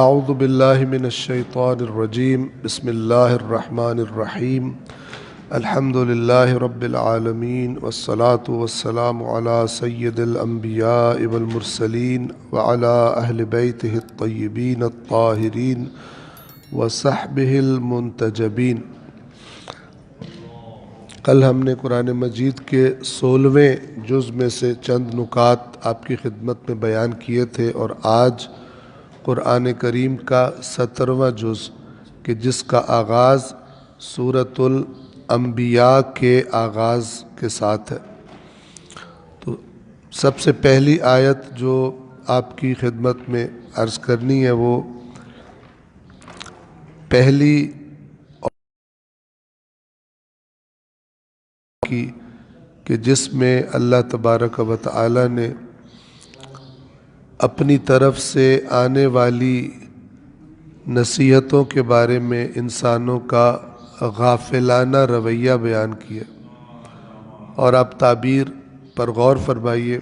اعوذ باللہ من الشیطان الرجیم بسم اللہ الرحمن الرحیم الحمد للہ رب العالمین والصلاة والسلام علی سید الانبیاء والمرسلین وعلی اہل بیتہ الطیبین الطاہرین وصحبہ المنتجبین۔ کل ہم نے قرآن مجید کے 16ویں جز میں سے چند نکات آپ کی خدمت میں بیان کیے تھے، اور آج قرآن کریم کا 17واں جز کہ جس کا آغاز سورۃ الانبیاء کے آغاز کے ساتھ ہے۔ تو سب سے پہلی آیت جو آپ کی خدمت میں عرض کرنی ہے وہ پہلی کی کہ جس میں اللہ تبارک و تعالی نے اپنی طرف سے آنے والی نصیحتوں کے بارے میں انسانوں کا غافلانہ رویہ بیان کیا، اور آپ تعبیر پر غور فرمائیے۔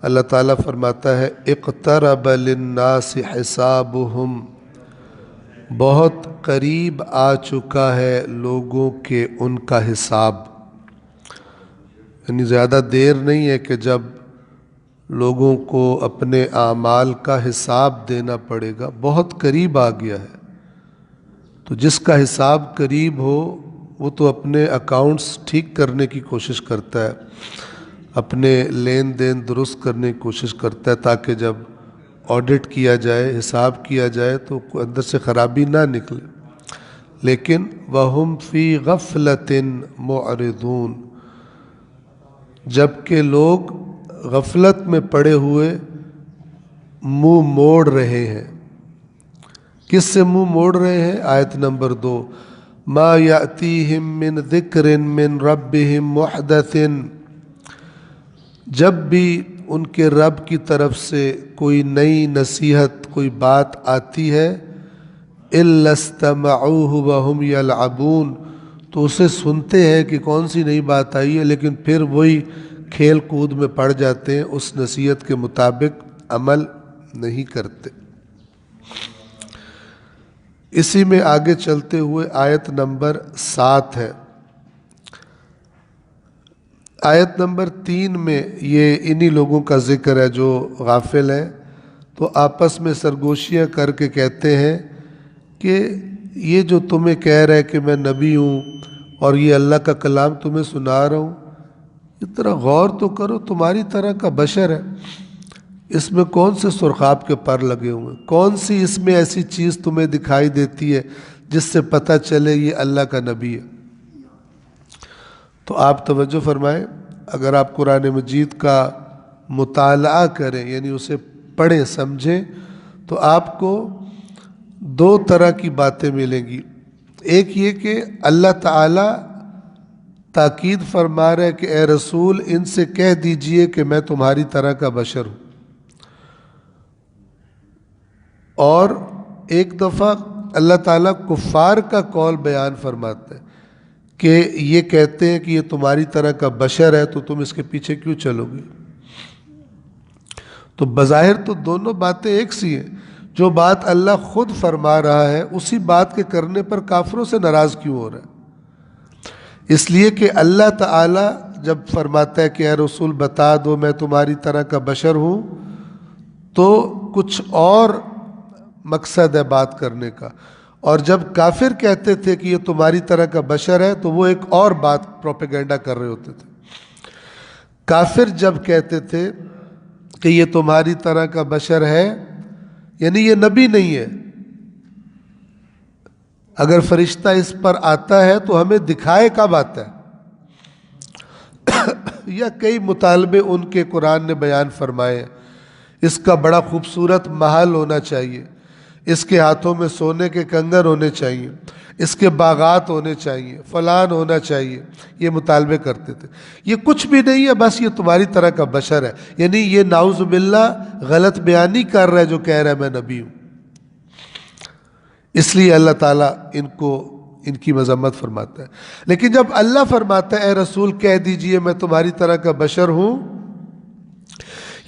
اللہ تعالیٰ فرماتا ہے اقترب للناس حسابہم، بہت قریب آ چکا ہے لوگوں کے ان کا حساب، یعنی زیادہ دیر نہیں ہے کہ جب لوگوں کو اپنے اعمال کا حساب دینا پڑے گا، بہت قریب آ گیا ہے۔ تو جس کا حساب قریب ہو وہ تو اپنے اکاؤنٹس ٹھیک کرنے کی کوشش کرتا ہے، اپنے لین دین درست کرنے کی کوشش کرتا ہے، تاکہ جب آڈٹ کیا جائے، حساب کیا جائے تو اندر سے خرابی نہ نکلے۔ لیکن وَهُمْ فِي غَفْلَةٍ مُعْرِضُونَ، جبکہ لوگ غفلت میں پڑے ہوئے منہ موڑ رہے ہیں۔ کس سے منہ موڑ رہے ہیں؟ آیت نمبر 2، مَا يَأْتِيهِم مِّن ذِكْرٍ مِّن رَبِّهِم مُحْدَثٍ، جب بھی ان کے رب کی طرف سے کوئی نئی نصیحت، کوئی بات آتی ہے، إِلَّا اسْتَمَعُوهُ وَهُمْ يَلْعَبُونَ، تو اسے سنتے ہیں کہ کون سی نئی بات آئی ہے، لیکن پھر وہی کھیل کود میں پڑ جاتے ہیں، اس نصیحت کے مطابق عمل نہیں کرتے۔ اسی میں آگے چلتے ہوئے آیت نمبر 7 ہے۔ آیت نمبر 3 میں یہ انہی لوگوں کا ذکر ہے جو غافل ہیں، تو آپس میں سرگوشیاں کر کے کہتے ہیں کہ یہ جو تمہیں کہہ رہے کہ میں نبی ہوں اور یہ اللہ کا کلام تمہیں سنا رہا ہوں، اس طرح غور تو کرو، تمہاری طرح کا بشر ہے، اس میں کون سے سرخاب کے پر لگے ہوئے ہیں؟ کون سی اس میں ایسی چیز تمہیں دکھائی دیتی ہے جس سے پتہ چلے یہ اللہ کا نبی ہے؟ تو آپ توجہ فرمائیں، اگر آپ قرآن مجید کا مطالعہ کریں، یعنی اسے پڑھیں سمجھیں، تو آپ کو 2 طرح کی باتیں ملیں گی۔ ایک یہ کہ اللہ تعالی تاکید فرما رہے کہ اے رسول ان سے کہہ دیجئے کہ میں تمہاری طرح کا بشر ہوں، اور ایک دفعہ اللہ تعالیٰ کفار کا قول بیان فرماتا ہے کہ یہ کہتے ہیں کہ یہ تمہاری طرح کا بشر ہے تو تم اس کے پیچھے کیوں چلو گے؟ تو بظاہر تو دونوں باتیں ایک سی ہیں، جو بات اللہ خود فرما رہا ہے اسی بات کے کرنے پر کافروں سے ناراض کیوں ہو رہا ہے؟ اس لیے کہ اللہ تعالیٰ جب فرماتا ہے کہ اے رسول بتا دو میں تمہاری طرح کا بشر ہوں، تو کچھ اور مقصد ہے بات کرنے کا، اور جب کافر کہتے تھے کہ یہ تمہاری طرح کا بشر ہے تو وہ ایک اور بات پروپیگنڈا کر رہے ہوتے تھے۔ کافر جب کہتے تھے کہ یہ تمہاری طرح کا بشر ہے، یعنی یہ نبی نہیں ہے، اگر فرشتہ اس پر آتا ہے تو ہمیں دکھائے کب آتا ہے؟ یا کئی مطالبے ان کے قرآن نے بیان فرمائے، اس کا بڑا خوبصورت محل ہونا چاہیے، اس کے ہاتھوں میں سونے کے کنگن ہونے چاہیے، اس کے باغات ہونے چاہیے، فلان ہونا چاہیے، یہ مطالبے کرتے تھے۔ یہ کچھ بھی نہیں ہے، بس یہ تمہاری طرح کا بشر ہے، یعنی یہ نعوذ باللہ غلط بیانی کر رہا ہے جو کہہ رہا ہے میں نبی ہوں۔ اس لیے اللہ تعالیٰ ان کی مذمت فرماتا ہے۔ لیکن جب اللہ فرماتا ہے اے رسول کہہ دیجئے میں تمہاری طرح کا بشر ہوں،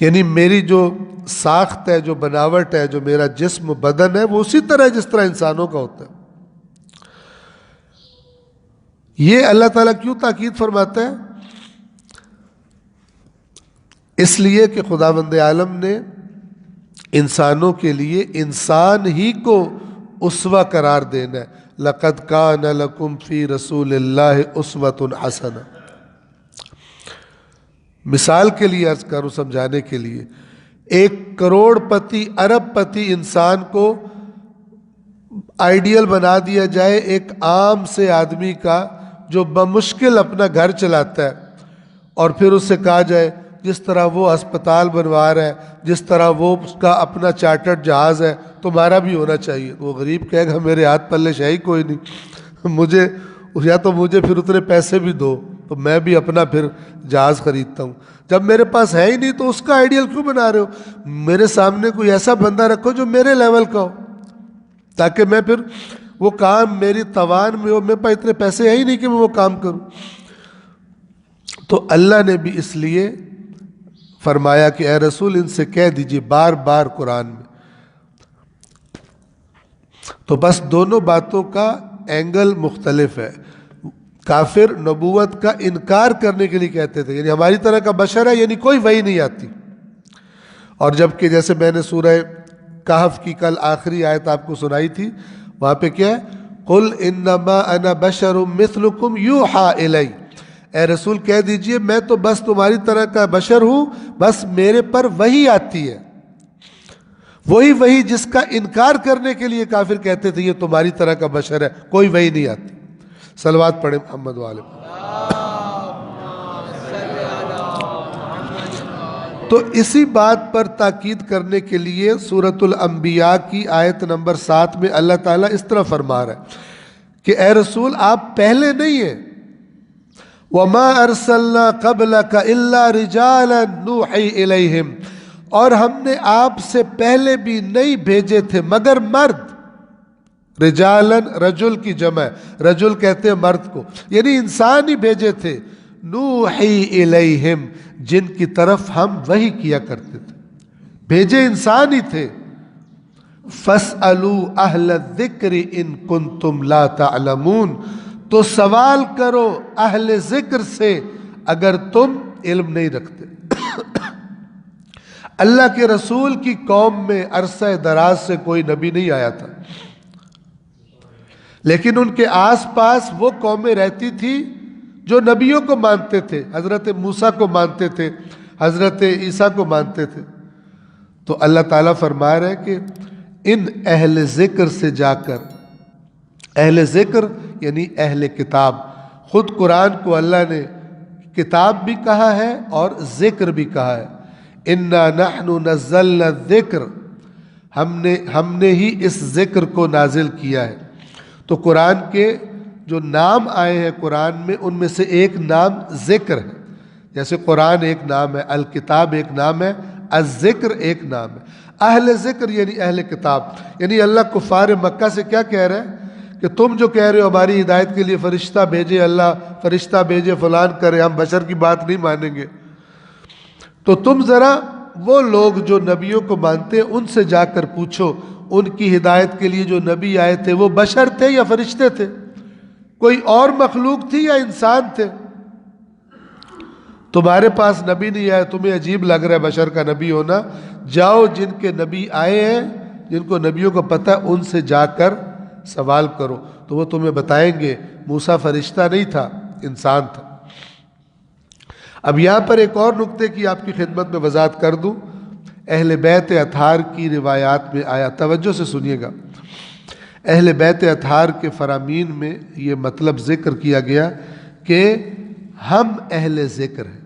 یعنی میری جو ساخت ہے، جو بناوٹ ہے، جو میرا جسم بدن ہے، وہ اسی طرح جس طرح انسانوں کا ہوتا ہے۔ یہ اللہ تعالیٰ کیوں تاکید فرماتا ہے؟ اس لیے کہ خداوند عالم نے انسانوں کے لیے انسان ہی کو اسوہ قرار دینا ہے۔ لَقَدْ كَانَ لَكُمْ فِي رَسُولِ اللَّهِ أُسْوَةٌ حَسَنَةٌ۔ مثال کے لیے عرض کروں، سمجھانے کے لیے، ایک کروڑ پتی، ارب پتی انسان کو آئیڈیل بنا دیا جائے ایک عام سے آدمی کا جو بمشکل اپنا گھر چلاتا ہے، اور پھر اس سے کہا جائے جس طرح وہ ہسپتال بنوا رہا ہے، جس طرح وہ اس کا اپنا چارٹرڈ جہاز ہے، تمہارا بھی ہونا چاہیے۔ وہ غریب کہے گا میرے ہاتھ پلے شاہی کوئی نہیں، مجھے یا تو مجھے پھر اتنے پیسے بھی دو تو میں بھی اپنا پھر جہاز خریدتا ہوں۔ جب میرے پاس ہے ہی نہیں تو اس کا آئیڈیل کیوں بنا رہے ہو؟ میرے سامنے کوئی ایسا بندہ رکھو جو میرے لیول کا ہو، تاکہ میں پھر وہ کام میری توان میں ہو، میرے پاس اتنے پیسے ہے ہی نہیں کہ میں وہ کام کروں۔ تو اللہ نے بھی اس لیے فرمایا کہ اے رسول ان سے کہہ دیجئے بار بار قرآن میں۔ تو بس دونوں باتوں کا اینگل مختلف ہے۔ کافر نبوت کا انکار کرنے کے لیے کہتے تھے، یعنی ہماری طرح کا بشر ہے، یعنی کوئی وحی نہیں آتی۔ اور جبکہ جیسے میں نے سورہ کہف کی کل آخری آیت آپ کو سنائی تھی، وہاں پہ کیا ہے؟ قُلْ إِنَّمَا أَنَا بَشَرٌ مِثْلُكُمْ يُوحَىٰ إِلَيَّ۔ اے رسول کہہ دیجئے میں تو بس تمہاری طرح کا بشر ہوں، بس میرے پر وحی آتی ہے۔ وہی جس کا انکار کرنے کے لیے کافر کہتے تھے یہ تمہاری طرح کا بشر ہے، کوئی وحی نہیں آتی۔ صلوات پڑھیں محمد والے۔ تو اسی بات پر تاکید کرنے کے لیے سورۃ الانبیاء کی آیت نمبر 7 میں اللہ تعالیٰ اس طرح فرما رہا ہے کہ اے رسول آپ پہلے نہیں ہیں۔ وَمَا أَرْسَلْنَا قَبْلَكَ إِلَّا رِجَالًا نُوحِي إِلَيْهِمْ، اور ہم نے آپ سے پہلے بھی نہیں بھیجے تھے مگر مرد۔ رجالن رجل کی جمع ہے، رجل کہتے ہیں مرد کو، یعنی انسان ہی بھیجے تھے۔ نوحی الیہم، جن کی طرف ہم وحی کیا کرتے تھے، بھیجے انسان ہی تھے۔ فَاسْأَلُوا أَهْلَ الذِّكْرِ إِن كُنتُمْ لَا تَعْلَمُونَ، تو سوال کرو اہل ذکر سے اگر تم علم نہیں رکھتے۔ اللہ کے رسول کی قوم میں عرصہ دراز سے کوئی نبی نہیں آیا تھا، لیکن ان کے آس پاس وہ قومیں رہتی تھی جو نبیوں کو مانتے تھے، حضرت موسیٰ کو مانتے تھے، حضرت عیسیٰ کو مانتے تھے۔ تو اللہ تعالیٰ فرما رہے کہ ان اہل ذکر سے جا کر، اہل ذکر یعنی اہل کتاب، خود قرآن کو اللہ نے کتاب بھی کہا ہے اور ذکر بھی کہا ہے۔ اِنَّا نَحْنُ نَزَّلْنَا الذِّكْرَ، ہم نے ہی اس ذکر کو نازل کیا ہے۔ تو قرآن کے جو نام آئے ہیں قرآن میں، ان میں سے ایک نام ذکر ہے۔ جیسے قرآن ایک نام ہے، الکتاب ایک نام ہے، الذکر ایک نام ہے۔ اہل ذکر یعنی اہل کتاب، یعنی اللہ کفار مکہ سے کیا کہہ رہا ہے کہ تم جو کہہ رہے ہو ہماری ہدایت کے لیے فرشتہ بھیجے، اللہ فرشتہ بھیجے، فلان کرے، ہم بشر کی بات نہیں مانیں گے، تو تم ذرا وہ لوگ جو نبیوں کو مانتے ہیں ان سے جا کر پوچھو، ان کی ہدایت کے لیے جو نبی آئے تھے وہ بشر تھے یا فرشتے تھے، کوئی اور مخلوق تھی یا انسان تھے؟ تمہارے پاس نبی نہیں آیا، تمہیں عجیب لگ رہا ہے بشر کا نبی ہونا، جاؤ جن کے نبی آئے ہیں، جن کو نبیوں کو پتہ ہے، ان سے جا کر سوال کرو تو وہ تمہیں بتائیں گے موسیٰ فرشتہ نہیں تھا، انسان تھا۔ اب یہاں پر ایک اور نقطے کی آپ کی خدمت میں وضاحت کر دوں۔ اہل بیت اطہار کی روایات میں آیا، توجہ سے سنیے گا، اہل بیت اطہار کے فرامین میں یہ مطلب ذکر کیا گیا کہ ہم اہل ذکر ہیں،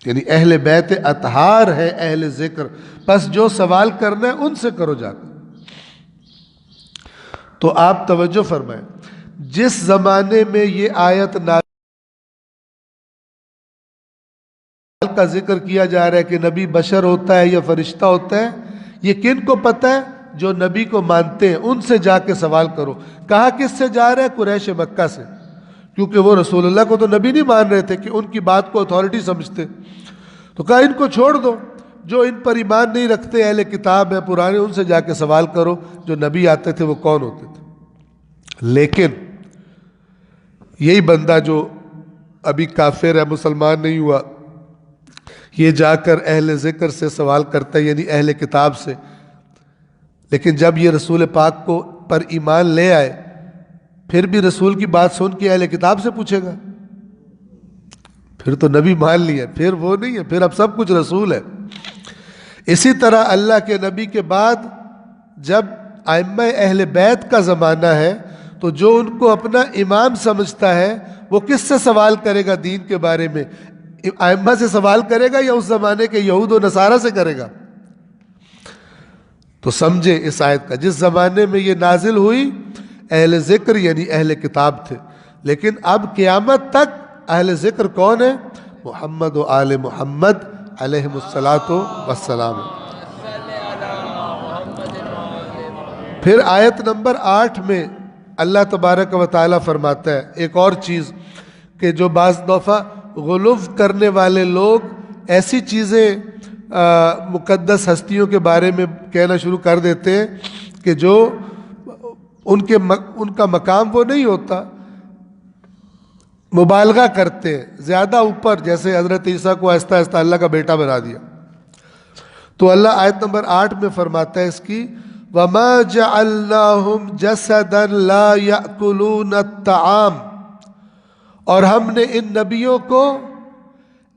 یعنی اہل بیت اطہار ہے اہل ذکر، بس جو سوال کرنا ہے ان سے کرو جا کر۔ تو آپ توجہ فرمائیں، جس زمانے میں یہ آیت نازل کا ذکر کیا جا رہا ہے کہ نبی بشر ہوتا ہے یا فرشتہ ہوتا ہے، یہ کن کو پتہ ہے؟ جو نبی کو مانتے ہیں ان سے جا کے سوال کرو۔ کہا کس سے جا رہا ہے؟ قریش مکہ سے، کیونکہ وہ رسول اللہ کو تو نبی نہیں مان رہے تھے کہ ان کی بات کو اتھارٹی سمجھتے، تو کہا ان کو چھوڑ دو، جو ان پر ایمان نہیں رکھتے، اہل کتاب ہیں پرانے، ان سے جا کے سوال کرو جو نبی آتے تھے وہ کون ہوتے تھے۔ لیکن یہی بندہ جو ابھی کافر ہے، مسلمان نہیں ہوا، یہ جا کر اہل ذکر سے سوال کرتا ہے، یعنی اہل کتاب سے، لیکن جب یہ رسول پاک کو پر ایمان لے آئے پھر بھی رسول کی بات سن کے اہل کتاب سے پوچھے گا، پھر تو نبی مان لیا، پھر وہ نہیں ہے، پھر اب سب کچھ رسول ہے۔ اسی طرح اللہ کے نبی کے بعد جب ائمہ اہل بیت کا زمانہ ہے تو جو ان کو اپنا امام سمجھتا ہے وہ کس سے سوال کرے گا دین کے بارے میں؟ ائمہ سے سوال کرے گا یا اس زمانے کے یہود و نصارہ سے کرے گا؟ تو سمجھے اس آیت کا، جس زمانے میں یہ نازل ہوئی اہل ذکر یعنی اہل کتاب تھے، لیکن اب قیامت تک اہل ذکر کون ہے؟ محمد و آل محمد علیہم الصلاۃ والسلام۔ پھر آیت نمبر 8 میں اللہ تبارک و تعالیٰ فرماتا ہے ایک اور چیز کہ جو بعض دفعہ غلو کرنے والے لوگ ایسی چیزیں مقدس ہستیوں کے بارے میں کہنا شروع کر دیتے ہیں کہ جو ان کا مقام وہ نہیں ہوتا، مبالغہ کرتے ہیں زیادہ اوپر، جیسے حضرت عیسیٰ کو آہستہ آہستہ اللہ کا بیٹا بنا دیا۔ تو اللہ آیت نمبر 8 میں فرماتا ہے اس کی وَمَا جَعَلْنَاهُمْ جَسَدًا لَا يَأْكُلُونَ الطَّعَامَ، اور ہم نے ان نبیوں کو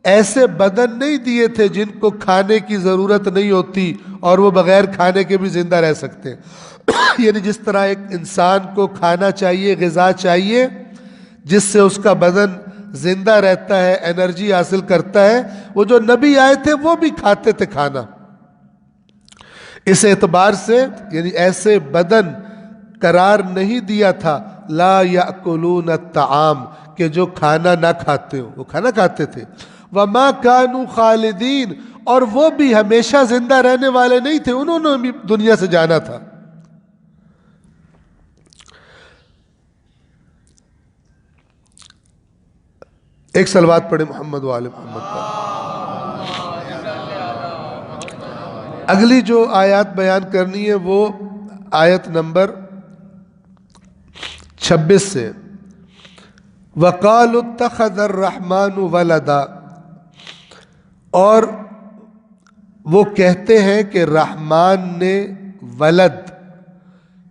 ایسے بدن نہیں دیے تھے جن کو کھانے کی ضرورت نہیں ہوتی اور وہ بغیر کھانے کے بھی زندہ رہ سکتے ہیں۔ یعنی جس طرح ایک انسان کو کھانا چاہیے، غذا چاہیے جس سے اس کا بدن زندہ رہتا ہے، انرجی حاصل کرتا ہے، وہ جو نبی آئے تھے وہ بھی کھاتے تھے کھانا۔ اس اعتبار سے یعنی ایسے بدن قرار نہیں دیا تھا لا یأکلون الطعام، کہ جو کھانا نہ کھاتے ہو، وہ کھانا کھاتے تھے۔ وما کانوا خالدین، اور وہ بھی ہمیشہ زندہ رہنے والے نہیں تھے، انہوں نے بھی دنیا سے جانا تھا۔ ایک صلوات پڑھے محمد و آل محمد پر۔ اگلی جو آیات بیان کرنی ہے وہ آیت نمبر 26 سے وَقَالُوا اتَّخَذَ الرَّحْمَنُ وَلَدًا، اور وہ کہتے ہیں کہ رحمان نے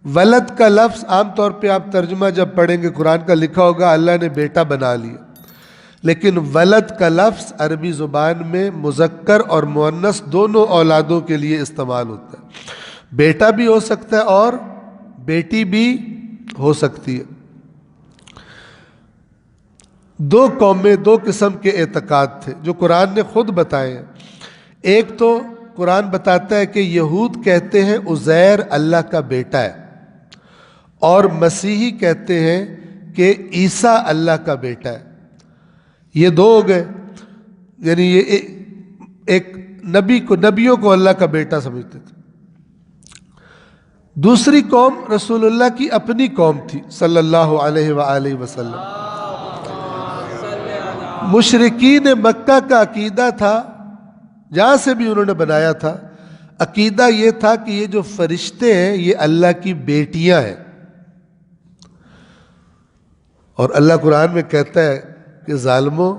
ولد کا لفظ عام طور پہ آپ ترجمہ جب پڑھیں گے قرآن کا لکھا ہوگا اللہ نے بیٹا بنا لیا، لیکن ولد کا لفظ عربی زبان میں مذکر اور مؤنث دونوں اولادوں کے لیے استعمال ہوتا ہے۔ بیٹا بھی ہو سکتا ہے اور بیٹی بھی ہو سکتی ہے۔ دو قومیں، دو قسم کے اعتقاد تھے جو قرآن نے خود بتائے ہیں۔ ایک تو قرآن بتاتا ہے کہ یہود کہتے ہیں عزیر اللہ کا بیٹا ہے، اور مسیحی کہتے ہیں کہ عیسیٰ اللہ کا بیٹا ہے۔ یہ دو ہو گئے، یعنی یہ ایک نبیوں کو اللہ کا بیٹا سمجھتے تھے۔ دوسری قوم رسول اللہ کی اپنی قوم تھی صلی اللہ علیہ وآلہ وسلم۔ مشرکین مکہ کا عقیدہ تھا، جہاں سے بھی انہوں نے بنایا تھا، عقیدہ یہ تھا کہ یہ جو فرشتے ہیں یہ اللہ کی بیٹیاں ہیں، اور اللہ قرآن میں کہتا ہے کہ ظالموں،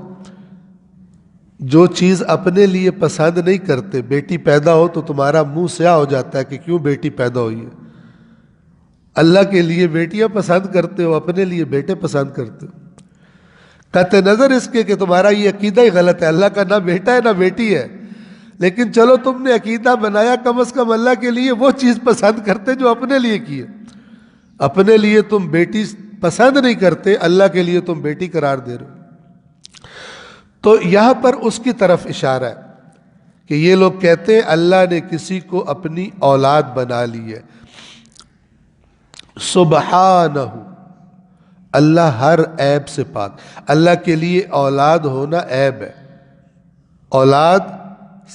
جو چیز اپنے لیے پسند نہیں کرتے، بیٹی پیدا ہو تو تمہارا منہ سیاہ ہو جاتا ہے کہ کیوں بیٹی پیدا ہوئی ہے۔ اللہ کے لیے بیٹیاں پسند کرتے ہو، اپنے لیے بیٹے پسند کرتے ہو، قطع نظر اس کے کہ تمہارا یہ عقیدہ ہی غلط ہے، اللہ کا نہ بیٹا ہے نہ بیٹی ہے، لیکن چلو تم نے عقیدہ بنایا، کم از کم اللہ کے لیے وہ چیز پسند کرتے جو اپنے لیے کی ہے۔ اپنے لیے تم بیٹی پسند نہیں کرتے، اللہ کے لیے تم بیٹی قرار دے رہے ہو۔ تو یہاں پر اس کی طرف اشارہ ہے کہ یہ لوگ کہتے ہیں اللہ نے کسی کو اپنی اولاد بنا لی ہے۔ سبحانہ، اللہ ہر عیب سے پاک، اللہ کے لیے اولاد ہونا عیب ہے۔ اولاد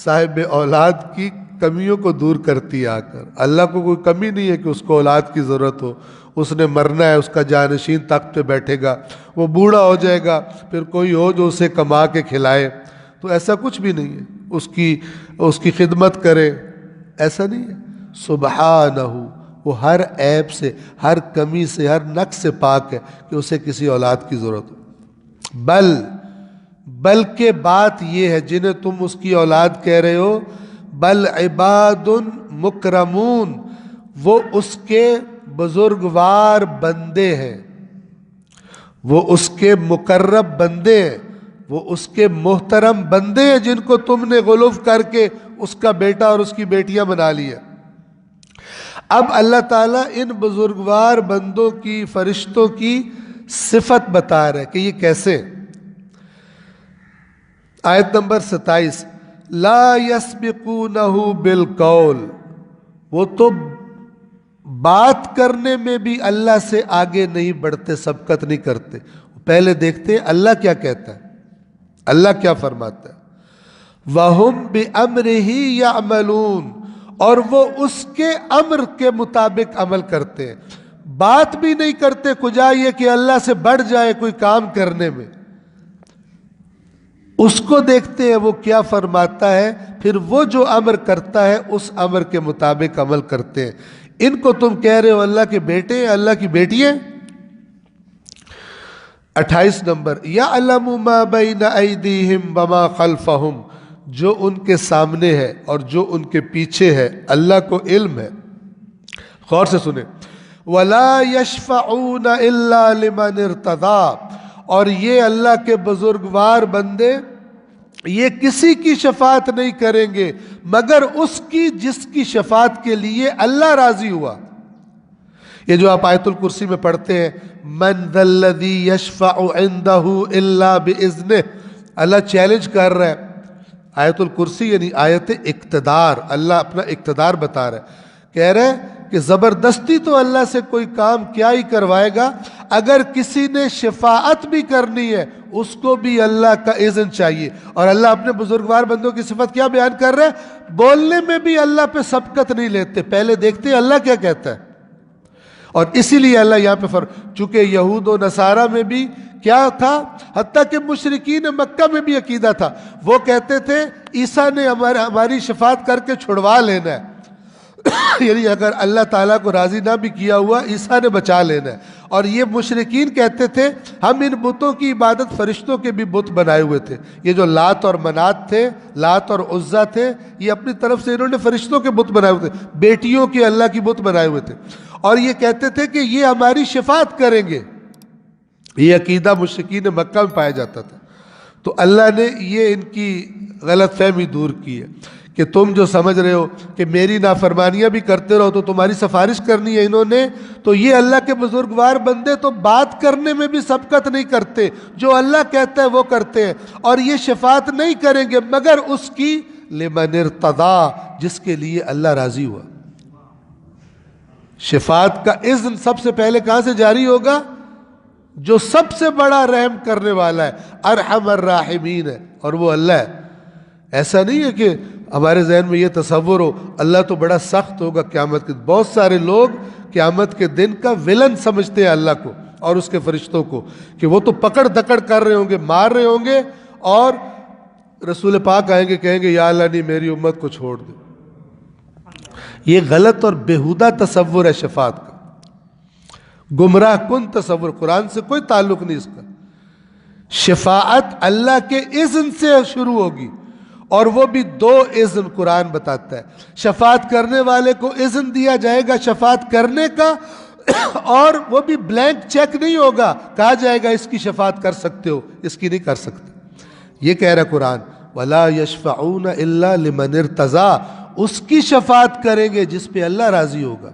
صاحب اولاد کی کمیوں کو دور کرتی ہے آ کر۔ اللہ کو کوئی کمی نہیں ہے کہ اس کو اولاد کی ضرورت ہو، اس نے مرنا ہے، اس کا جانشین تخت پہ بیٹھے گا، وہ بوڑھا ہو جائے گا، پھر کوئی ہو جو اسے کما کے کھلائے، تو ایسا کچھ بھی نہیں ہے۔ اس کی خدمت کرے، ایسا نہیں ہے۔ سبحانہ، وہ ہر عیب سے، ہر کمی سے، ہر نقص سے پاک ہے کہ اسے کسی اولاد کی ضرورت ہو۔ بلکہ بات یہ ہے جنہیں تم اس کی اولاد کہہ رہے ہو، بل عباد مکرمون، وہ اس کے بزرگوار بندے ہیں، وہ اس کے مقرب بندے ہیں، وہ اس کے محترم بندے ہیں جن کو تم نے غلو کر کے اس کا بیٹا اور اس کی بیٹیاں بنا لیا۔ اب اللہ تعالیٰ ان بزرگوار بندوں کی، فرشتوں کی صفت بتا رہے کہ یہ کیسے۔ آیت نمبر 27، لا یسبقونہ بالقول، وہ تو بات کرنے میں بھی اللہ سے آگے نہیں بڑھتے، سبقت نہیں کرتے، پہلے دیکھتے ہیں اللہ کیا کہتا ہے، اللہ کیا فرماتا ہے۔ وَهُمْ بِأَمْرِهِ يَعْمَلُونَ، اور وہ اس کے امر کے مطابق عمل کرتے ہیں، بات بھی نہیں کرتے کجا یہ کہ اللہ سے بڑھ جائے کوئی کام کرنے میں، اس کو دیکھتے ہیں وہ کیا فرماتا ہے، پھر وہ جو امر کرتا ہے اس امر کے مطابق عمل کرتے ہیں۔ ان کو تم کہہ رہے ہو اللہ کے بیٹے ہیں، اللہ کی بیٹی ہیں۔ 28 نمبر، یعلم ما بین ایدیہم وما خلفہم، جو ان کے سامنے ہے اور جو ان کے پیچھے ہے اللہ کو علم ہے۔ غور سے سنیں، ولا یشفعون الا لمن ارتضی، اور یہ اللہ کے بزرگوار بندے یہ کسی کی شفاعت نہیں کریں گے مگر اس کی جس کی شفاعت کے لیے اللہ راضی ہوا۔ یہ جو آپ آیت الکرسی میں پڑھتے ہیں، من ذا الذی یشفع عندہ الا باذنہ، اللہ چیلنج کر رہا ہے۔ آیت الکرسی یعنی آیت اقتدار، اللہ اپنا اقتدار بتا رہا ہے، کہہ رہے ہیں کہ زبردستی تو اللہ سے کوئی کام کیا ہی کروائے گا، اگر کسی نے شفاعت بھی کرنی ہے اس کو بھی اللہ کا اذن چاہیے۔ اور اللہ اپنے بزرگوار بندوں کی صفت کیا بیان کر رہے ہیں، بولنے میں بھی اللہ پہ سبقت نہیں لیتے، پہلے دیکھتے ہیں اللہ کیا کہتا ہے۔ اور اسی لیے اللہ یہاں پہ چونکہ یہود و نصارہ میں بھی کیا تھا، حتیٰ کہ مشرکین مکہ میں بھی عقیدہ تھا، وہ کہتے تھے عیسیٰ نے ہماری شفاعت کر کے چھڑوا لینا ہے، یعنی اگر اللہ تعالیٰ کو راضی نہ بھی کیا ہوا عیسیٰ نے بچا لینا ہے۔ اور یہ مشرکین کہتے تھے ہم ان بتوں کی عبادت، فرشتوں کے بھی بت بنائے ہوئے تھے، یہ جو لات اور منات تھے، لات اور عزا تھے، یہ اپنی طرف سے انہوں نے فرشتوں کے بت بنائے ہوئے تھے، بیٹیوں کے اللہ کی بت بنائے ہوئے تھے، اور یہ کہتے تھے کہ یہ ہماری شفاعت کریں گے۔ یہ عقیدہ مشرکین مکہ میں پایا جاتا تھا۔ تو اللہ نے یہ ان کی غلط فہمی دور کی ہے کہ تم جو سمجھ رہے ہو کہ میری نافرمانیاں بھی کرتے رہو تو تمہاری سفارش کرنی ہے انہوں نے، تو یہ اللہ کے بزرگوار بندے تو بات کرنے میں بھی سبقت نہیں کرتے، جو اللہ کہتا ہے وہ کرتے ہیں، اور یہ شفاعت نہیں کریں گے مگر اس کی لمن ارتضی، جس کے لیے اللہ راضی ہوا۔ شفاعت کا اذن سب سے پہلے کہاں سے جاری ہوگا؟ جو سب سے بڑا رحم کرنے والا ہے، ارحم الراحمین ہے، اور وہ اللہ ہے۔ ایسا نہیں ہے کہ ہمارے ذہن میں یہ تصور ہو اللہ تو بڑا سخت ہوگا قیامت کے دن۔ بہت سارے لوگ قیامت کے دن کا ولن سمجھتے ہیں اللہ کو اور اس کے فرشتوں کو، کہ وہ تو پکڑ دکڑ کر رہے ہوں گے، مار رہے ہوں گے، اور رسول پاک آئیں گے کہیں گے یا اللہ نہیں میری امت کو چھوڑ دے۔ یہ غلط اور بیہودہ تصور ہے شفاعت کا، گمراہ کن تصور، قرآن سے کوئی تعلق نہیں اس کا۔ شفاعت اللہ کے اذن سے شروع ہوگی، اور وہ بھی 2 اذن قرآن بتاتا ہے۔ شفاعت کرنے والے کو اذن دیا جائے گا شفاعت کرنے کا، اور وہ بھی بلینک چیک نہیں ہوگا، کہا جائے گا اس کی شفاعت کر سکتے ہو، اس کی نہیں کر سکتے۔ یہ کہہ رہا قرآن، وَلَا يَشْفَعُونَ إِلَّا لِمَنِ ارْتَضَىٰ، اس کی شفاعت کریں گے جس پہ اللہ راضی ہوگا،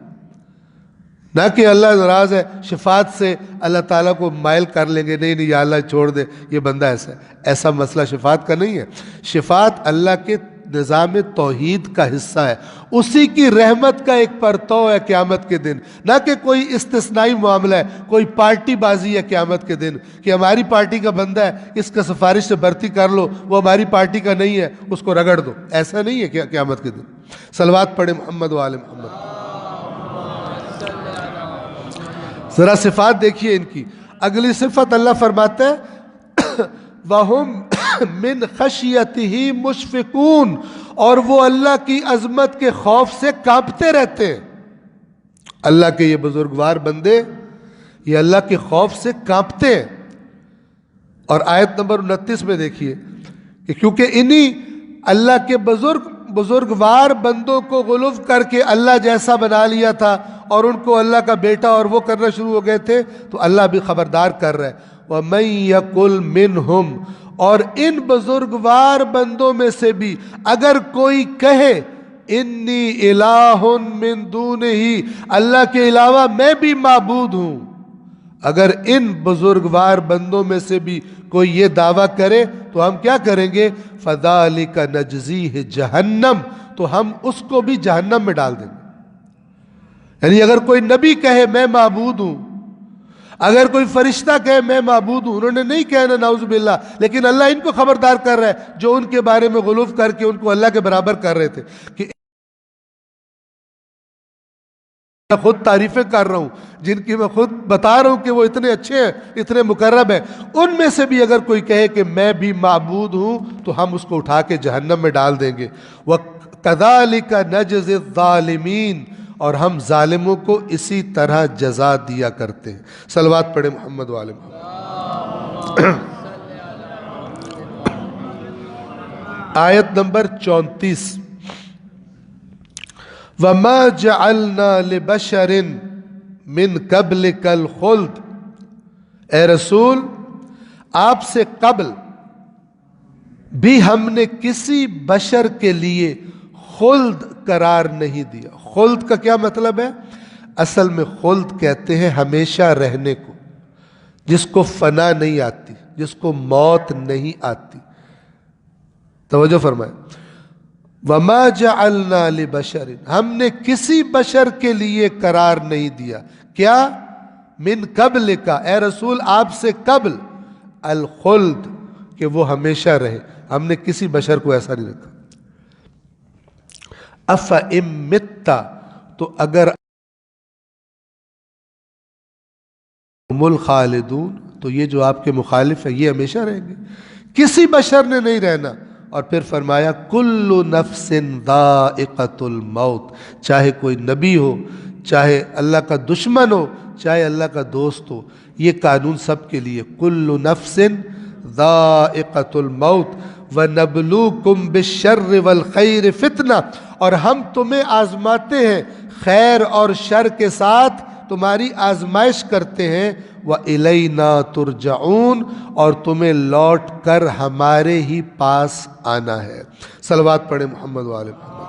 نہ کہ اللہ ناراض ہے شفاعت سے اللہ تعالیٰ کو مائل کر لیں گے، نہیں نہیں یا اللہ چھوڑ دے یہ بندہ ایسا ہے۔ ایسا مسئلہ شفاعت کا نہیں ہے۔ شفاعت اللہ کے نظام توحید کا حصہ ہے، اسی کی رحمت کا ایک پرتو ہے قیامت کے دن، نہ کہ کوئی استثنائی معاملہ ہے، کوئی پارٹی بازی ہے قیامت کے دن کہ ہماری پارٹی کا بندہ ہے اس کا سفارش سے بھرتی کر لو، وہ ہماری پارٹی کا نہیں ہے اس کو رگڑ دو۔ ایسا نہیں ہے قیامت کے دن۔ صلوات پڑھیں محمد و آل محمد۔ ذرا صفات دیکھیے ان کی۔ اگلی صفت اللہ فرماتا ہے وَهُمْ من خشیتہ مشفقون، اور وہ اللہ کی عظمت کے خوف سے کانپتے رہتے ہیں۔ اللہ کے یہ بزرگوار بندے یہ اللہ کے خوف سے کانپتے ہیں۔ اور آیت نمبر 29 میں دیکھیے کہ کیونکہ انہی اللہ کے بزرگوار بندوں کو غلو کر کے اللہ جیسا بنا لیا تھا اور ان کو اللہ کا بیٹا اور وہ کرنا شروع ہو گئے تھے، تو اللہ بھی خبردار کر رہا ہے وَمَن يَقُلْ مِنْهُمْ، اور ان بزرگوار بندوں میں سے بھی اگر کوئی کہے انی الہ من دونہ، اللہ کے علاوہ میں بھی معبود ہوں، اگر ان بزرگوار بندوں میں سے بھی کوئی یہ دعویٰ کرے تو ہم کیا کریں گے؟ فَذَلِكَ نَجْزِيهِ جہنم، تو ہم اس کو بھی جہنم میں ڈال دیں گے۔ یعنی اگر کوئی نبی کہے میں معبود ہوں، اگر کوئی فرشتہ کہے میں معبود ہوں، انہوں نے نہیں کہنا نعوذ باللہ، لیکن اللہ ان کو خبردار کر رہا ہے جو ان کے بارے میں غلو کر کے ان کو اللہ کے برابر کر رہے تھے کہ میں خود تعریفیں کر رہا ہوں، جن کی میں خود بتا رہا ہوں کہ وہ اتنے اچھے ہیں، اتنے مقرب ہیں، ان میں سے بھی اگر کوئی کہے کہ میں بھی معبود ہوں تو ہم اس کو اٹھا کے جہنم میں ڈال دیں گے۔ وَكَذَلِكَ نَجْزِي الظَّالِمِينَ، اور ہم ظالموں کو اسی طرح جزا دیا کرتے ہیں۔ صلوات پڑھیں محمد وآل محمد۔ آیت نمبر 34، وَمَا جَعَلْنَا لِبَشَرٍ مِّن قَبْلِكَ الْخُلْدَ، اے رسول آپ سے قبل بھی ہم نے کسی بشر کے لیے خلد قرار نہیں دیا۔ خلد کا کیا مطلب ہے؟ اصل میں خلد کہتے ہیں ہمیشہ رہنے کو، جس کو فنا نہیں آتی، جس کو موت نہیں آتی۔ توجہ فرمائیں، وَمَا جَعَلْنَا لِبَشَرٍ، ہم نے کسی بشر کے لیے قرار نہیں دیا، کیا؟ من قبل کا، اے رسول آپ سے قبل، الخلد، کہ وہ ہمیشہ رہے، ہم نے کسی بشر کو ایسا نہیں رکھا۔ أَفَإِن مِتَّ، تو اگر ہم الخالدون، تو یہ جو آپ کے مخالف ہیں یہ ہمیشہ رہیں گے، کسی بشر نے نہیں رہنا۔ اور پھر فرمایا کل نفس ذائقۃ الموت، چاہے کوئی نبی ہو، چاہے اللہ کا دشمن ہو، چاہے اللہ کا دوست ہو، یہ قانون سب کے لیے، کل نفس ذائقۃ الموت وَنَبْلُوكُمْ بِالشَّرِّ وَالْخَيْرِ فِتْنَةً، اور ہم تمہیں آزماتے ہیں خیر اور شر کے ساتھ، تمہاری آزمائش کرتے ہیں، وَإِلَيْنَا تُرْجَعُونَ، اور تمہیں لوٹ کر ہمارے ہی پاس آنا ہے۔ صلوات پڑھیں محمد وآل محمد۔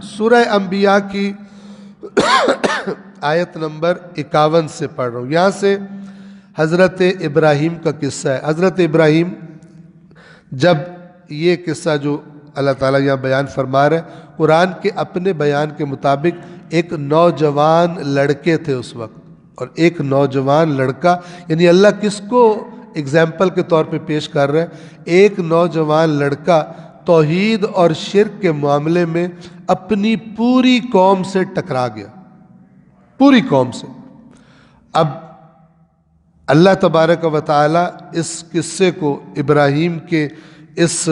سورہ انبیاء کی آیت نمبر 51 سے پڑھ رہا ہوں، یہاں سے حضرت ابراہیم کا قصہ ہے۔ حضرت ابراہیم، جب یہ قصہ جو اللہ تعالیٰ یہاں بیان فرما رہے ہیں، قرآن کے اپنے بیان کے مطابق ایک نوجوان لڑکے تھے اس وقت، اور ایک نوجوان لڑکا، یعنی اللہ کس کو اگزامپل کے طور پہ پیش کر رہے ہیں؟ ایک نوجوان لڑکا توحید اور شرک کے معاملے میں اپنی پوری قوم سے ٹکرا گیا، پوری قوم سے۔ اب اللہ تبارک و تعالی اس قصے کو، ابراہیم کے اس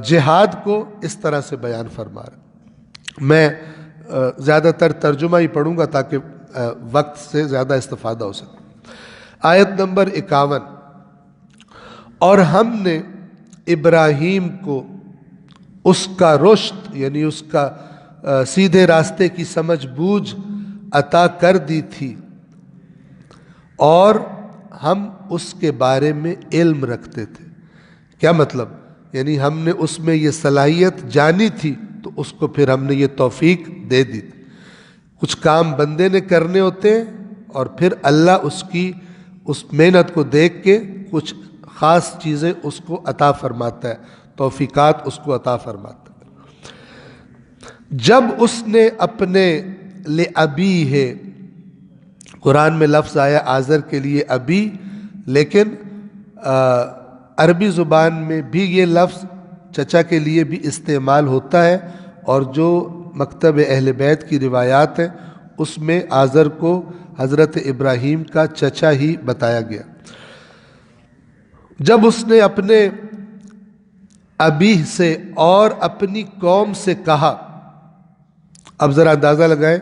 جہاد کو اس طرح سے بیان فرما رہا ہے۔ میں زیادہ تر ترجمہ ہی پڑھوں گا تاکہ وقت سے زیادہ استفادہ ہو سکے۔ آیت نمبر 51، اور ہم نے ابراہیم کو اس کا رشد، یعنی اس کا سیدھے راستے کی سمجھ بوجھ عطا کر دی تھی، اور ہم اس کے بارے میں علم رکھتے تھے۔ کیا مطلب؟ یعنی ہم نے اس میں یہ صلاحیت جانی تھی تو اس کو پھر ہم نے یہ توفیق دے دی تھی۔ کچھ کام بندے نے کرنے ہوتے ہیں اور پھر اللہ اس کی اس محنت کو دیکھ کے کچھ خاص چیزیں اس کو عطا فرماتا ہے، توفیقات اس کو عطا فرماتا ہے۔ جب اس نے اپنے لِأَبِی ہے، قرآن میں لفظ آیا آزر کے لیے ابی، لیکن عربی زبان میں بھی یہ لفظ چچا کے لیے بھی استعمال ہوتا ہے، اور جو مکتب اہل بیت کی روایات ہیں اس میں آزر کو حضرت ابراہیم کا چچا ہی بتایا گیا۔ جب اس نے اپنے ابی سے اور اپنی قوم سے کہا، اب ذرا اندازہ لگائیں،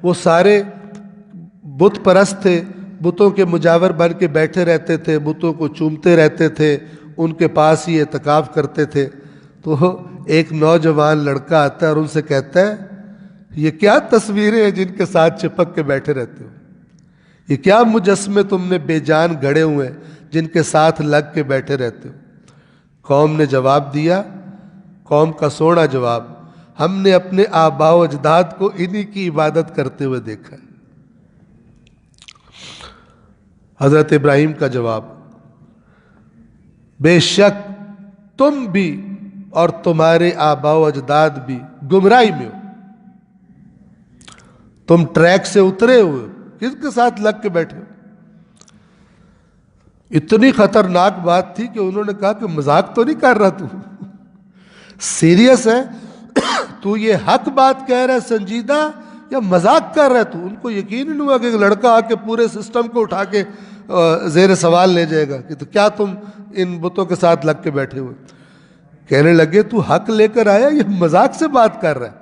وہ سارے بت پرست تھے، بتوں کے مجاور بن کے بیٹھے رہتے تھے، بتوں کو چومتے رہتے تھے، ان کے پاس ہی اعتکاف کرتے تھے۔ تو ایک نوجوان لڑکا آتا ہے اور ان سے کہتا ہے یہ کیا تصویریں ہیں جن کے ساتھ چپک کے بیٹھے رہتے ہو، یہ کیا مجسمے تم نے بے جان گڑے ہوئے ہیں جن کے ساتھ لگ کے بیٹھے رہتے ہو۔ قوم نے جواب دیا، قوم کا سونا جواب، ہم نے اپنے آباء و اجداد کو انہی کی عبادت کرتے ہوئے دیکھا ہے۔ حضرت ابراہیم کا جواب، بے شک تم بھی اور تمہارے آباء و اجداد بھی گمراہی میں ہو، تم ٹریک سے اترے ہوئے ہو، کس کے ساتھ لگ کے بیٹھے ہو۔ اتنی خطرناک بات تھی کہ انہوں نے کہا کہ مذاق تو نہیں کر رہا تو، سیریس ہے تو، یہ حق بات کہہ رہا ہے سنجیدہ یا مذاق کر رہا ہے تو۔ ان کو یقین نہیں ہوا کہ ایک لڑکا آ کے پورے سسٹم کو اٹھا کے زیر سوال لے جائے گا کہ تو کیا تم ان بتوں کے ساتھ لگ کے بیٹھے ہوئے۔ کہنے لگے تو حق لے کر آیا، یہ مذاق سے بات کر رہا ہے۔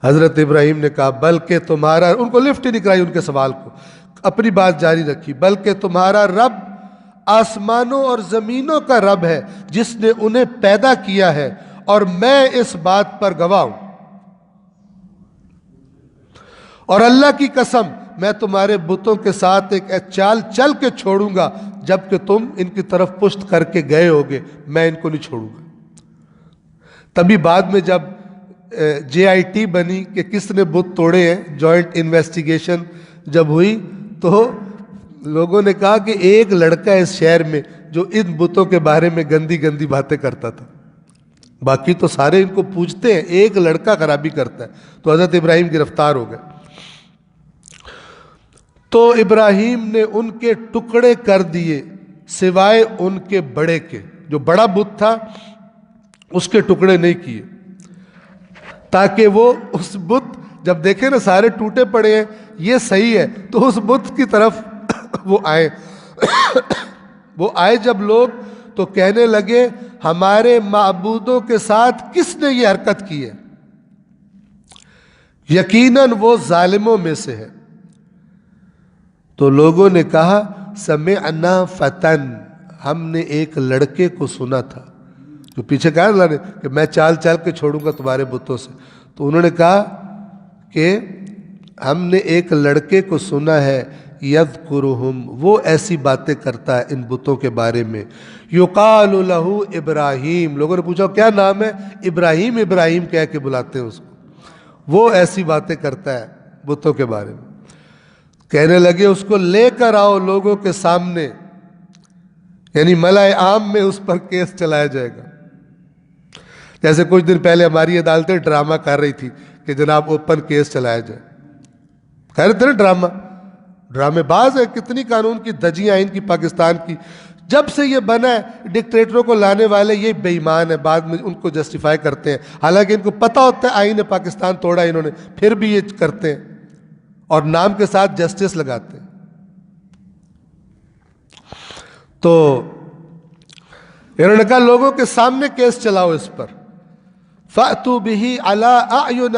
حضرت ابراہیم نے کہا بلکہ تمہارا، ان کو لفٹ ہی نہیں کرائی ان کے سوال کو، اپنی بات جاری رکھی، بلکہ تمہارا رب آسمانوں اور زمینوں کا رب ہے جس نے انہیں پیدا کیا ہے، اور میں اس بات پر گواہ ہوں، اور اللہ کی قسم میں تمہارے بتوں کے ساتھ ایک چال چل کے چھوڑوں گا، جب کہ تم ان کی طرف پشت کر کے گئے ہوگے، میں ان کو نہیں چھوڑوں گا۔ تبھی بعد میں جب JIT بنی کہ کس نے بت توڑے ہیں، جوائنٹ انویسٹیگیشن جب ہوئی، تو لوگوں نے کہا کہ ایک لڑکا ہے اس شہر میں جو ان بتوں کے بارے میں گندی گندی باتیں کرتا تھا، باقی تو سارے ان کو پوچھتے ہیں، ایک لڑکا خرابی کرتا ہے۔ تو حضرت ابراہیم گرفتار ہو گئے۔ تو ابراہیم نے ان کے ٹکڑے کر دیے سوائے ان کے بڑے کے، جو بڑا بت تھا اس کے ٹکڑے نہیں کیے، تاکہ وہ اس بت جب دیکھیں نا سارے ٹوٹے پڑے ہیں، یہ صحیح ہے، تو اس بت کی طرف وہ آئے۔ وہ آئے جب لوگ تو کہنے لگے ہمارے معبودوں کے ساتھ کس نے یہ حرکت کی ہے، یقیناً وہ ظالموں میں سے ہے۔ تو لوگوں نے کہا سمعنا فتن، ہم نے ایک لڑکے کو سنا تھا، جو پیچھے کہا اللہ نے کہ میں چال چال کے چھوڑوں گا تمہارے بتوں سے، تو انہوں نے کہا کہ ہم نے ایک لڑکے کو سنا ہے یذکرہم، وہ ایسی باتیں کرتا ہے ان بتوں کے بارے میں، یقال لہ ابراہیم، لوگوں نے پوچھا کیا نام ہے، ابراہیم، ابراہیم کہہ کے بلاتے ہیں اس کو، وہ ایسی باتیں کرتا ہے بتوں کے بارے میں۔ کہنے لگے اس کو لے کر آؤ لوگوں کے سامنے، یعنی ملأ عام میں اس پر کیس چلایا جائے گا۔ جیسے کچھ دن پہلے ہماری عدالتیں ڈرامہ کر رہی تھی کہ جناب اوپن کیس چلایا جائے، خیر اتنے ڈرامے باز ہے، کتنی قانون کی دھجیاں ان کی پاکستان کی، جب سے یہ بنا ہے ڈکٹیٹروں کو لانے والے یہ بے ایمان ہے، بعد میں ان کو جسٹیفائی کرتے ہیں، حالانکہ ان کو پتہ ہوتا ہے آئین پاکستان توڑا انہوں نے، پھر بھی یہ کرتے ہیں اور نام کے ساتھ جسٹس لگاتے ہیں۔ تو انہوں نے کہا لوگوں کے سامنے کیس چلاؤ اس پر، فَأْتُوا بِهِ عَلَىٰ أَعْيُنِ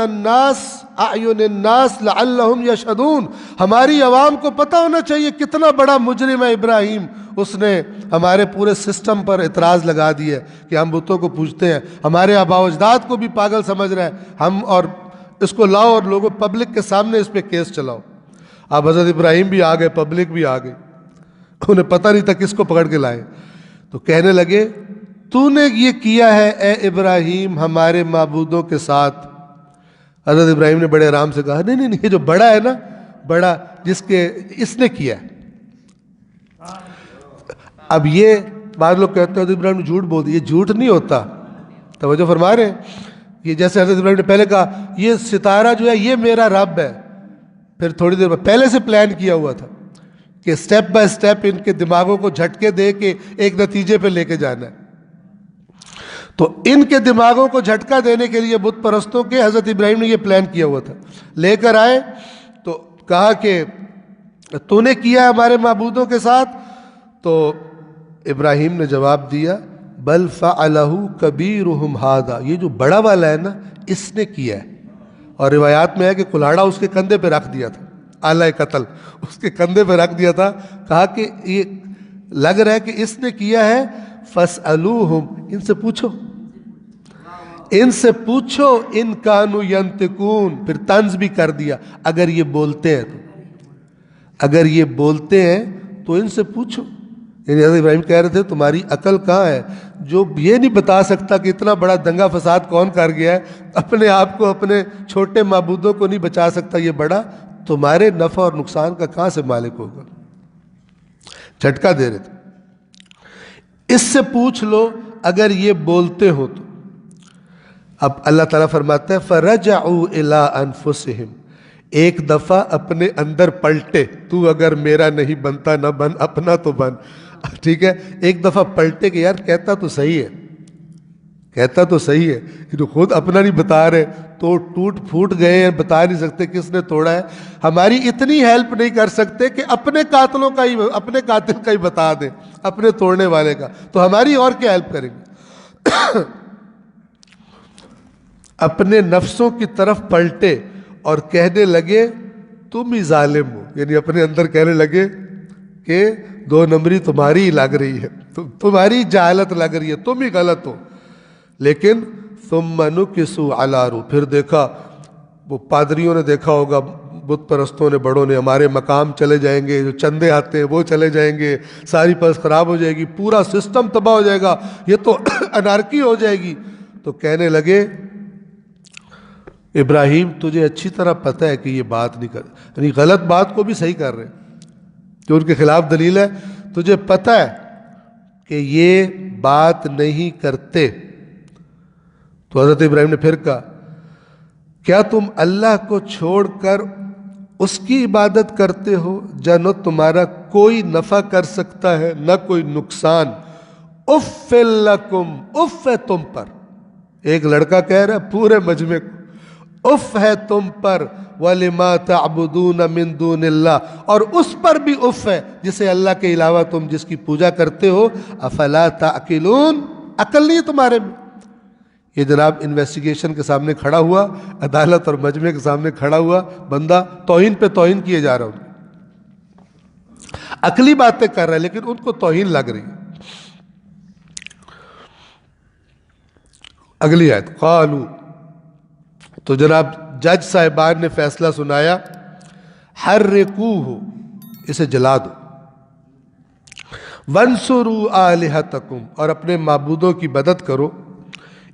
النَّاسِ لَعَلَّهُمْ يَشْهَدُونَ، ہماری عوام کو پتہ ہونا چاہیے کتنا بڑا مجرم ہے ابراہیم، اس نے ہمارے پورے سسٹم پر اعتراض لگا دیا ہے کہ ہم بتوں کو پوجتے ہیں، ہمارے آباء و اجداد کو بھی پاگل سمجھ رہا ہے ہم، اور اس کو لاؤ اور لوگوں پبلک کے سامنے اس پہ کیس چلاؤ۔ اب حضرت ابراہیم بھی آ گئے، پبلک بھی آ گئی، انہیں پتہ نہیں تھا کس کو پکڑ کے لائے، تو کہنے لگے تو نے یہ کیا ہے اے ابراہیم ہمارے معبودوں کے ساتھ۔ حضرت ابراہیم نے بڑے آرام سے کہا نہیں نہیں نہیں، یہ جو بڑا ہے نا، بڑا جس کے اس نے کیا ہے۔ اب یہ بعض لوگ کہتے ہیں حضرت ابراہیم نے جھوٹ بول دیا، یہ جھوٹ نہیں ہوتا، توجہ فرما رہے ہیں، یہ جیسے حضرت ابراہیم نے پہلے کہا یہ ستارہ جو ہے یہ میرا رب ہے، پھر تھوڑی دیر بعد پہلے سے پلان کیا ہوا تھا کہ سٹیپ بائی سٹیپ ان کے دماغوں کو جھٹکے دے کے ایک نتیجے پہ لے کے جانا ہے۔ تو ان کے دماغوں کو جھٹکا دینے کے لیے بت پرستوں کے حضرت ابراہیم نے یہ پلان کیا ہوا تھا، لے کر آئے تو کہا کہ تو نے کیا ہے ہمارے معبودوں کے ساتھ؟ تو ابراہیم نے جواب دیا بل فعلہ کبیرہم ھذا، یہ جو بڑا والا ہے نا اس نے کیا ہے. اور روایات میں ہے کہ کلاڑا اس کے کندھے پہ رکھ دیا تھا، آلہ قتل اس کے کندھے پہ رکھ دیا تھا. کہا کہ یہ لگ رہا ہے کہ اس نے کیا ہے، فاسألوہم، ان سے پوچھو، ان سے پوچھو ان کانوا ینطقون. پھر طنز بھی کر دیا، اگر یہ بولتے ہیں تو، اگر یہ بولتے ہیں تو ان سے پوچھو. یعنی حضرت ابراہیم کہہ رہے تھے تمہاری عقل کہاں ہے جو یہ نہیں بتا سکتا کہ اتنا بڑا دنگا فساد کون کر گیا ہے، اپنے آپ کو، اپنے چھوٹے معبودوں کو نہیں بچا سکتا، یہ بڑا تمہارے نفع اور نقصان کا کہاں سے مالک ہوگا. جھٹکا دے رہے تھے. اس سے پوچھ لو اگر یہ بولتے ہو تو. اب اللہ تعالیٰ فرماتا ہے فَرَجَعُوا إِلَىٰ أَنفُسِهِمْ، ایک دفعہ اپنے اندر پلٹے. تو اگر میرا نہیں بنتا نہ بن، اپنا تو بن. ٹھیک ہے، ایک دفعہ پلٹے کہ یار کہتا تو صحیح ہے، کہتا تو صحیح ہے، تو خود اپنا نہیں بتا رہے، تو ٹوٹ پھوٹ گئے ہیں، بتا نہیں سکتے کس نے توڑا ہے، ہماری اتنی ہیلپ نہیں کر سکتے کہ اپنے قاتلوں کا ہی، اپنے قاتل کا ہی بتا دیں، اپنے توڑنے والے کا، تو ہماری اور کیا ہیلپ کریں گے. اپنے نفسوں کی طرف پلٹے اور کہنے لگے تم ہی ظالم ہو. یعنی اپنے اندر کہنے لگے کہ دو نمبری تمہاری ہی لگ رہی ہے، تمہاری جہالت لگ رہی ہے، تم ہی غلط ہو. لیکن ثم نکسوا علی رؤوسہم، پھر دیکھا، وہ پادریوں نے دیکھا ہوگا، بت پرستوں نے، بڑوں نے، ہمارے مقام چلے جائیں گے، جو چندے آتے ہیں وہ چلے جائیں گے، ساری پرست خراب ہو جائے گی، پورا سسٹم تباہ ہو جائے گا، یہ تو انارکی ہو جائے گی. تو کہنے لگے ابراہیم تجھے اچھی طرح پتہ ہے کہ یہ بات نہیں کر، یعنی غلط بات کو بھی صحیح کر رہے، جو ان کے خلاف دلیل ہے، تجھے پتہ ہے کہ یہ بات نہیں کرتے. تو حضرت ابراہیم نے پھر کہا کیا تم اللہ کو چھوڑ کر اس کی عبادت کرتے ہو جو نہ تمہارا کوئی نفع کر سکتا ہے نہ کوئی نقصان. اف لکم، اف ہے تم پر. ایک لڑکا کہہ رہا ہے پورے مجمع کو اف ہے تم پر، وَلِمَا تَعْبُدُونَ مِن دُونِ اللَّهِ، اور اس پر بھی اف ہے جسے اللہ کے علاوہ تم جس کی پوجا کرتے ہو. افلا تعقلون، عقل نہیں ہے تمہارے میں. یہ جناب انویسٹیگیشن کے سامنے کھڑا ہوا، عدالت اور مجمع کے سامنے کھڑا ہوا بندہ، توہین پہ توہین کیے جا رہا ہوں، عقلی باتیں کر رہا ہے لیکن ان کو توہین لگ رہی ہے. اگلی آیت قالو، تو جناب جج صاحبان نے فیصلہ سنایا حرقوہ، اسے جلا دو، وانصروا آلہتکم، اور اپنے معبودوں کی مدد کرو،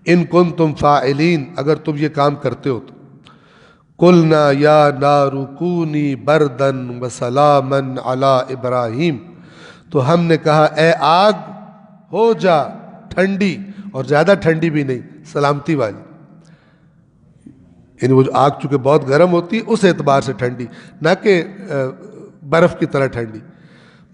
ان کنتم فاعلین، اگر تم یہ کام کرتے ہو تو. قلنا یا نار کونی بردن وسلاما علی ابراہیم، تو ہم نے کہا اے آگ ہو جا ٹھنڈی، اور زیادہ ٹھنڈی بھی نہیں، سلامتی والی. یعنی وہ جو آگ چونکہ بہت گرم ہوتی ہے اس اعتبار سے ٹھنڈی، نہ کہ برف کی طرح ٹھنڈی.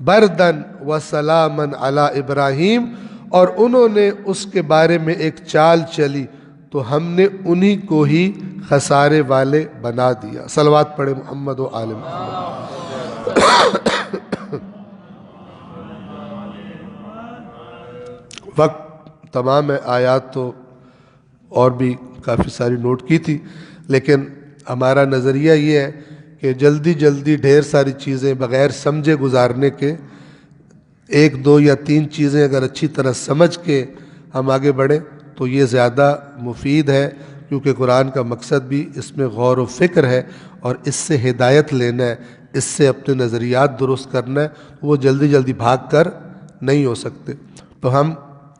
بردن وسلاما علی ابراہیم، اور انہوں نے اس کے بارے میں ایک چال چلی تو ہم نے انہی کو ہی خسارے والے بنا دیا. صلوات پڑھے محمد و آل محمد. وقت تمام ہے، آیات تو اور بھی کافی ساری نوٹ کی تھی، لیکن ہمارا نظریہ یہ ہے کہ جلدی جلدی ڈھیر ساری چیزیں بغیر سمجھے گزارنے کے، ایک دو یا تین چیزیں اگر اچھی طرح سمجھ کے ہم آگے بڑھیں تو یہ زیادہ مفید ہے، کیونکہ قرآن کا مقصد بھی اس میں غور و فکر ہے اور اس سے ہدایت لینا ہے، اس سے اپنے نظریات درست کرنا ہے. وہ جلدی جلدی بھاگ کر نہیں ہو سکتے. تو ہم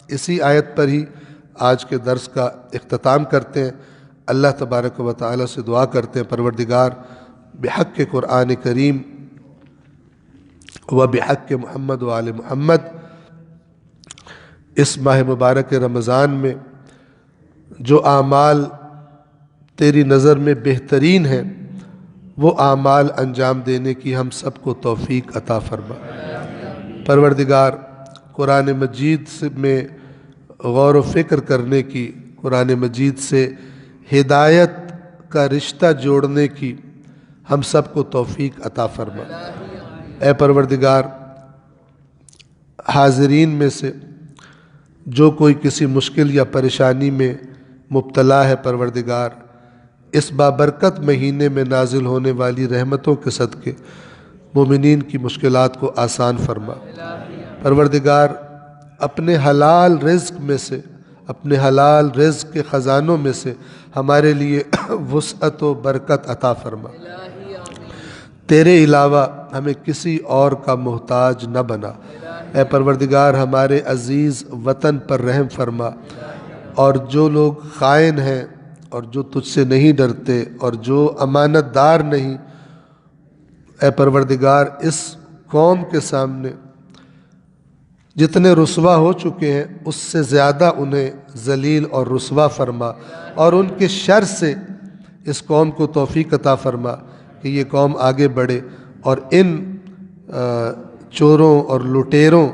اسی آیت پر ہی آج کے درس کا اختتام کرتے ہیں. اللہ تبارک و تعالی سے دعا کرتے ہیں پروردگار بحق قرآن کریم و بحق محمد و آل محمد، اس ماہ مبارک رمضان میں جو اعمال تیری نظر میں بہترین ہیں وہ اعمال انجام دینے کی ہم سب کو توفیق عطا فرما. پروردگار قرآن مجید میں غور و فکر کرنے کی، قرآن مجید سے ہدایت کا رشتہ جوڑنے کی ہم سب کو توفیق عطا فرما۔ اے پروردگار، حاضرین میں سے جو کوئی کسی مشکل یا پریشانی میں مبتلا ہے پروردگار، اس بابرکت مہینے میں نازل ہونے والی رحمتوں کے صدقے مومنین کی مشکلات کو آسان فرما۔ پروردگار، اپنے حلال رزق میں سے، اپنے حلال رزق کے خزانوں میں سے ہمارے لیے وسعت و برکت عطا فرما۔ تیرے علاوہ ہمیں کسی اور کا محتاج نہ بنا۔ اے پروردگار، ہمارے عزیز وطن پر رحم فرما، اور جو لوگ خائن ہیں اور جو تجھ سے نہیں ڈرتے اور جو امانت دار نہیں، اے پروردگار اس قوم کے سامنے جتنے رسوا ہو چکے ہیں اس سے زیادہ انہیں ذلیل اور رسوا فرما، اور ان کے شر سے اس قوم کو توفیق عطا فرما کہ یہ قوم آگے بڑھے، اور ان چوروں اور لٹیروں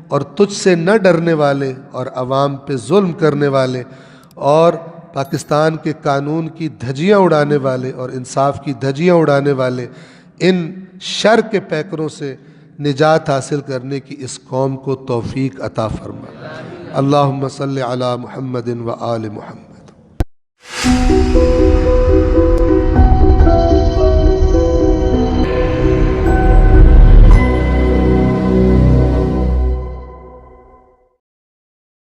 اور تجھ سے نہ ڈرنے والے اور عوام پہ ظلم کرنے والے اور پاکستان کے قانون کی دھجیاں اڑانے والے اور انصاف کی دھجیاں اڑانے والے ان شر کے پیکروں سے نجات حاصل کرنے کی اس قوم کو توفیق عطا فرما۔ اللہم صلی علی محمد و آل محمد۔